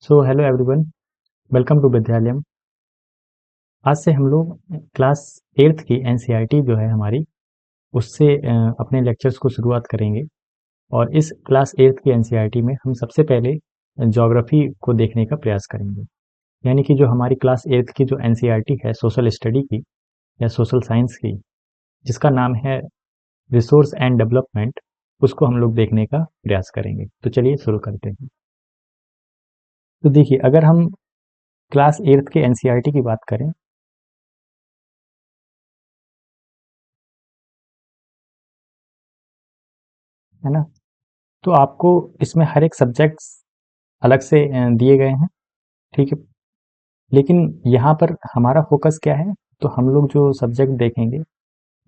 So hello everyone, welcome to Vidyalayam. आज से हम लोग क्लास 8th की एनसीईआरटी जो है हमारी उससे अपने लेक्चर्स को शुरुआत करेंगे। और इस क्लास 8th की एनसीईआरटी में हम सबसे पहले ज्योग्राफी को देखने का प्रयास करेंगे। यानी कि जो हमारी क्लास 8th की जो एनसीईआरटी है सोशल स्टडी की या सोशल साइंस की, जिसका नाम है रिसोर्स एंड डेवलपमेंट, उसको हम लोग देखने का प्रयास करेंगे। तो चलिए शुरू करते हैं। तो देखिए, अगर हम क्लास 8th के एनसीईआरटी की बात करें, है ना, तो आपको इसमें हर एक सब्जेक्ट्स अलग से दिए गए हैं। ठीक है, लेकिन यहाँ पर हमारा फोकस क्या है? तो हम लोग जो सब्जेक्ट देखेंगे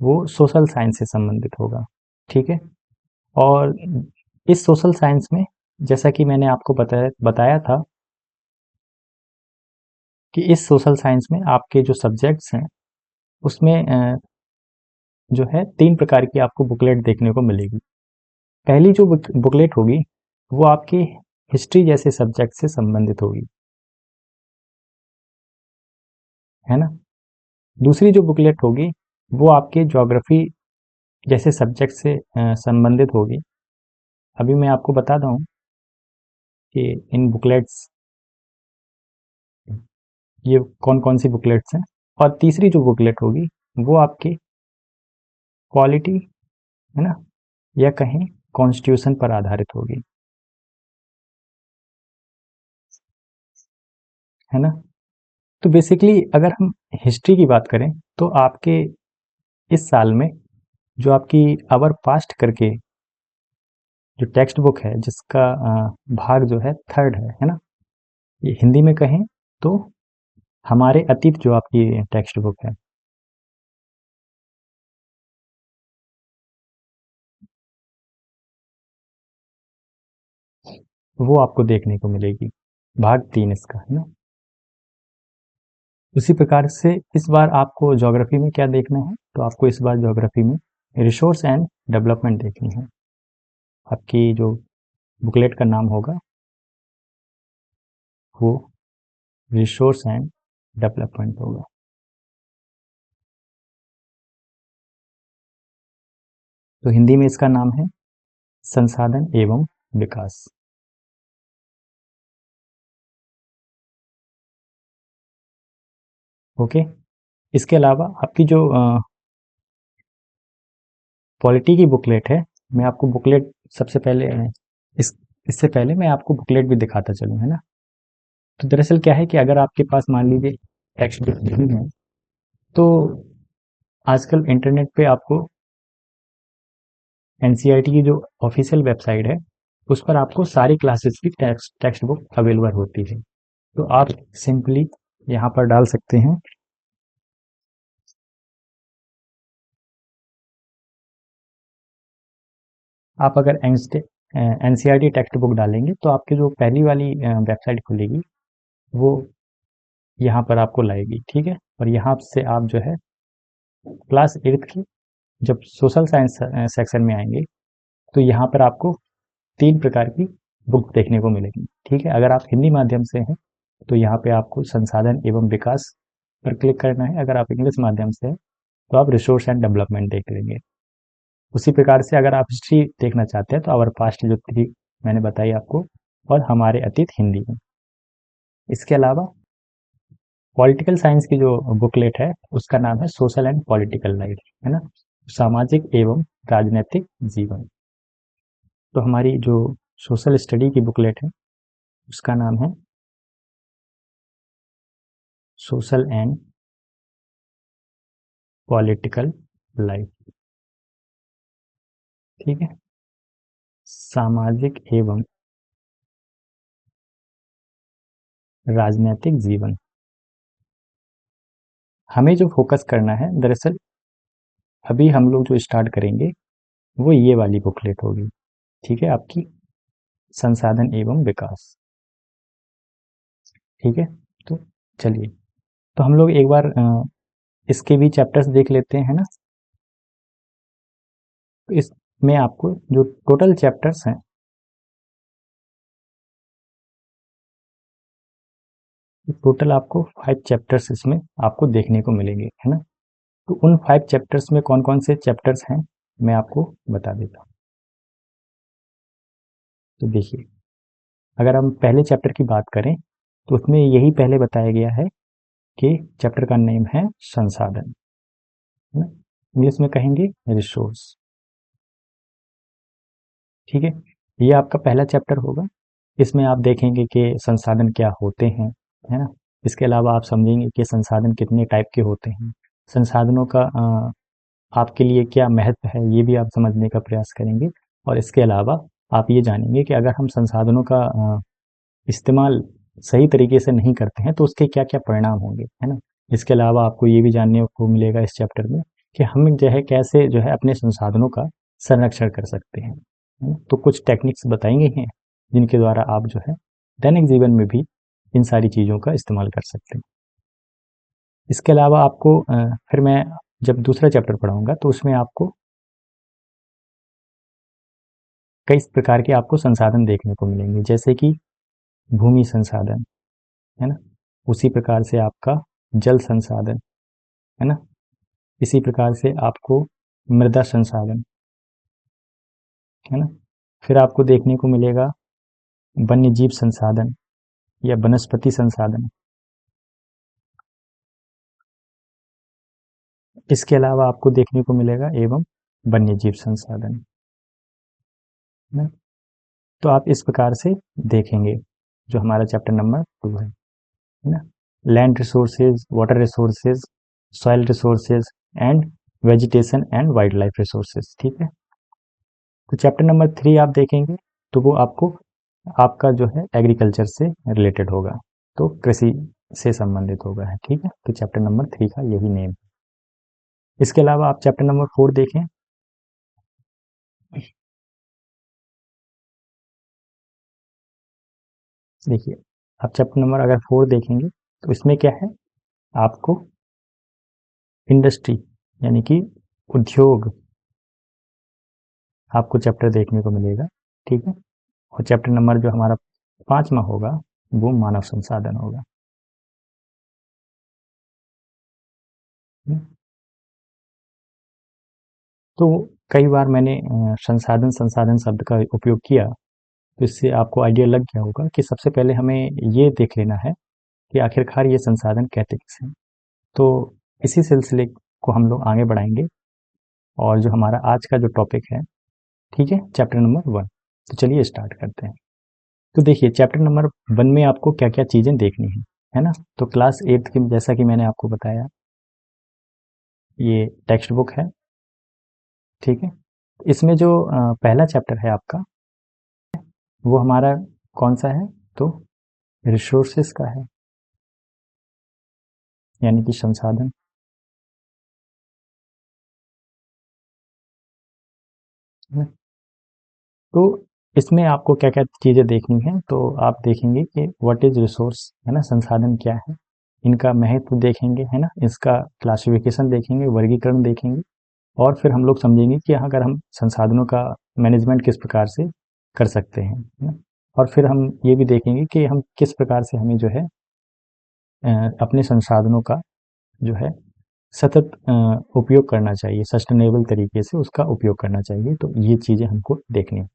वो सोशल साइंस से संबंधित होगा। ठीक है, और इस सोशल साइंस में, जैसा कि मैंने आपको बताया बताया था कि इस सोशल साइंस में आपके जो सब्जेक्ट्स हैं उसमें जो है 3 प्रकार की आपको बुकलेट देखने को मिलेगी। पहली जो बुकलेट होगी वो आपकी हिस्ट्री जैसे सब्जेक्ट से संबंधित होगी, है ना। दूसरी जो बुकलेट होगी वो आपके ज्योग्राफी जैसे सब्जेक्ट से संबंधित होगी। अभी मैं आपको बताता हूँ कि इन बुकलेट्स, ये कौन कौन सी बुकलेट्स हैं। और तीसरी जो बुकलेट होगी वो आपकी क्वालिटी, है ना, या कहीं कॉन्स्टिट्यूशन पर आधारित होगी, है ना। तो बेसिकली अगर हम हिस्ट्री की बात करें तो आपके इस साल में जो आपकी आवर पास्ट करके जो टेक्स्ट बुक है, जिसका भाग जो है थर्ड है ना, ये हिंदी में कहें तो हमारे अतीत जो आपकी टेक्स्ट बुक है, वो आपको देखने को मिलेगी। भाग 3 इसका, है ना। उसी प्रकार से इस बार आपको ज्योग्राफी में क्या देखना है? तो आपको इस बार ज्योग्राफी में रिसोर्स एंड डेवलपमेंट देखनी है। आपकी जो बुकलेट का नाम होगा वो रिसोर्स एंड डेवलपमेंट होगा। तो हिंदी में इसका नाम है संसाधन एवं विकास। ओके, इसके अलावा आपकी जो पॉलिटी की बुकलेट है, मैं आपको बुकलेट सबसे पहले इस इससे पहले मैं आपको बुकलेट भी दिखाता चलूँ, है ना। तो दरअसल क्या है कि अगर आपके पास मान लीजिए टेक्स्ट बुक नहीं है, तो आजकल इंटरनेट पे आपको एनसीईआरटी की जो ऑफिशियल वेबसाइट है उस पर आपको सारी क्लासेस की टेक्स्ट बुक अवेलेबल होती है। तो आप सिंपली यहाँ पर डाल सकते हैं। आप अगर एनसीईआरटी टेक्स्ट बुक डालेंगे तो आपकी जो पहली वाली वेबसाइट खुलेगी वो यहाँ पर आपको लाएगी। ठीक है, और यहाँ से आप जो है क्लास 8th की जब सोशल साइंस सेक्शन में आएंगे तो यहाँ पर आपको 3 प्रकार की बुक देखने को मिलेगी। ठीक है, अगर आप हिंदी माध्यम से हैं तो यहाँ पे आपको संसाधन एवं विकास पर क्लिक करना है। अगर आप इंग्लिश माध्यम से हैं तो आप रिसोर्स एंड डेवलपमेंट देख लेंगे। उसी प्रकार से अगर आप हिस्ट्री देखना चाहते हैं तो आवर पास्ट जो थी मैंने बताई आपको, और हमारे अतीत हिंदी में। इसके अलावा पॉलिटिकल साइंस की जो बुकलेट है उसका नाम है सोशल एंड पॉलिटिकल लाइफ, है ना, सामाजिक एवं राजनीतिक जीवन। तो हमारी जो सोशल स्टडी की बुकलेट है उसका नाम है सोशल एंड पॉलिटिकल लाइफ। ठीक है, सामाजिक एवं राजनीतिक जीवन। हमें जो फोकस करना है दरअसल, अभी हम लोग जो स्टार्ट करेंगे वो ये वाली बुकलेट होगी। ठीक है, आपकी संसाधन एवं विकास। ठीक है, तो चलिए, तो हम लोग एक बार इसके भी चैप्टर्स देख लेते हैं ना। तो इसमें आपको जो टोटल चैप्टर्स हैं टोटल आपको 5 चैप्टर्स इसमें आपको देखने को मिलेंगे, है ना। तो उन 5 चैप्टर्स में कौन कौन से चैप्टर्स हैं मैं आपको बता देता हूँ। तो देखिए, अगर हम पहले चैप्टर की बात करें तो उसमें यही पहले बताया गया है कि चैप्टर का नेम है संसाधन, है ना। इंग्लिश में कहेंगे रिसोर्स, ठीक है। ये आपका पहला चैप्टर होगा। इसमें आप देखेंगे कि संसाधन क्या होते हैं, है ना। इसके अलावा आप समझेंगे कि संसाधन कितने टाइप के होते हैं, संसाधनों का आपके लिए क्या महत्व है, ये भी आप समझने का प्रयास करेंगे। और इसके अलावा आप ये जानेंगे कि अगर हम संसाधनों का इस्तेमाल सही तरीके से नहीं करते हैं तो उसके क्या क्या परिणाम होंगे, है ना। इसके अलावा आपको ये भी जानने को मिलेगा इस चैप्टर में कि हम जो है कैसे जो है अपने संसाधनों का संरक्षण कर सकते हैं, है ना? तो कुछ टेक्निक्स बताएंगे हैं जिनके द्वारा आप जो है दैनिक जीवन में भी इन सारी चीज़ों का इस्तेमाल कर सकते हैं। इसके अलावा आपको फिर मैं जब दूसरा चैप्टर पढ़ाऊंगा तो उसमें आपको कई प्रकार के आपको संसाधन देखने को मिलेंगे, जैसे कि भूमि संसाधन, है ना। उसी प्रकार से आपका जल संसाधन, है ना। इसी प्रकार से आपको मृदा संसाधन, है ना। फिर आपको देखने को मिलेगा वन्य जीव संसाधन या वनस्पति संसाधन। इसके अलावा आपको देखने को मिलेगा एवं वन्य जीव संसाधन, है ना। तो आप इस प्रकार से देखेंगे जो हमारा चैप्टर नंबर 2 है ना। Land resources, water resources, soil resources and vegetation and wild life resources, ठीक है। तो चैप्टर नंबर 3 आप देखेंगे तो वो आपको आपका जो है एग्रीकल्चर से रिलेटेड होगा, तो कृषि से संबंधित होगा, है, ठीक है। तो चैप्टर नंबर 3 का यही नेम। इसके अलावा आप चैप्टर नंबर 4 देखें। देखिए, आप चैप्टर नंबर अगर 4 देखेंगे तो इसमें क्या है, आपको इंडस्ट्री यानी कि उद्योग आपको चैप्टर देखने को मिलेगा, ठीक है। और चैप्टर नंबर जो हमारा 5वां होगा वो मानव संसाधन होगा। तो कई बार मैंने संसाधन संसाधन शब्द का उपयोग किया, तो इससे आपको आइडिया लग गया होगा कि सबसे पहले हमें ये देख लेना है कि आखिरकार ये संसाधन कहते किसे हैं। तो इसी सिलसिले को हम लोग आगे बढ़ाएंगे और जो हमारा आज का जो टॉपिक है, ठीक है, चैप्टर नंबर 1। तो चलिए स्टार्ट करते हैं। तो देखिए, चैप्टर नंबर 1 में आपको क्या क्या चीज़ें देखनी है ना। तो क्लास 8th की जैसा कि मैंने आपको बताया, ये टेक्स्ट बुक है, ठीक है। इसमें जो पहला चैप्टर है आपका वो हमारा कौन सा है, तो रिसोर्सेस का है, यानी कि संसाधन, है ना? तो इसमें आपको क्या क्या चीज़ें देखनी है, तो आप देखेंगे कि व्हाट इज रिसोर्स, है ना, संसाधन क्या है, इनका महत्व देखेंगे, है ना, इसका क्लासिफिकेशन देखेंगे, वर्गीकरण देखेंगे। और फिर हम लोग समझेंगे कि अगर हम संसाधनों का मैनेजमेंट किस प्रकार से कर सकते हैं, है ना। और फिर हम ये भी देखेंगे कि हम किस प्रकार से हमें जो है अपने संसाधनों का जो है सतत उपयोग करना चाहिए, सस्टेनेबल तरीके से उसका उपयोग करना चाहिए। तो ये चीज़ें हमको देखनी है।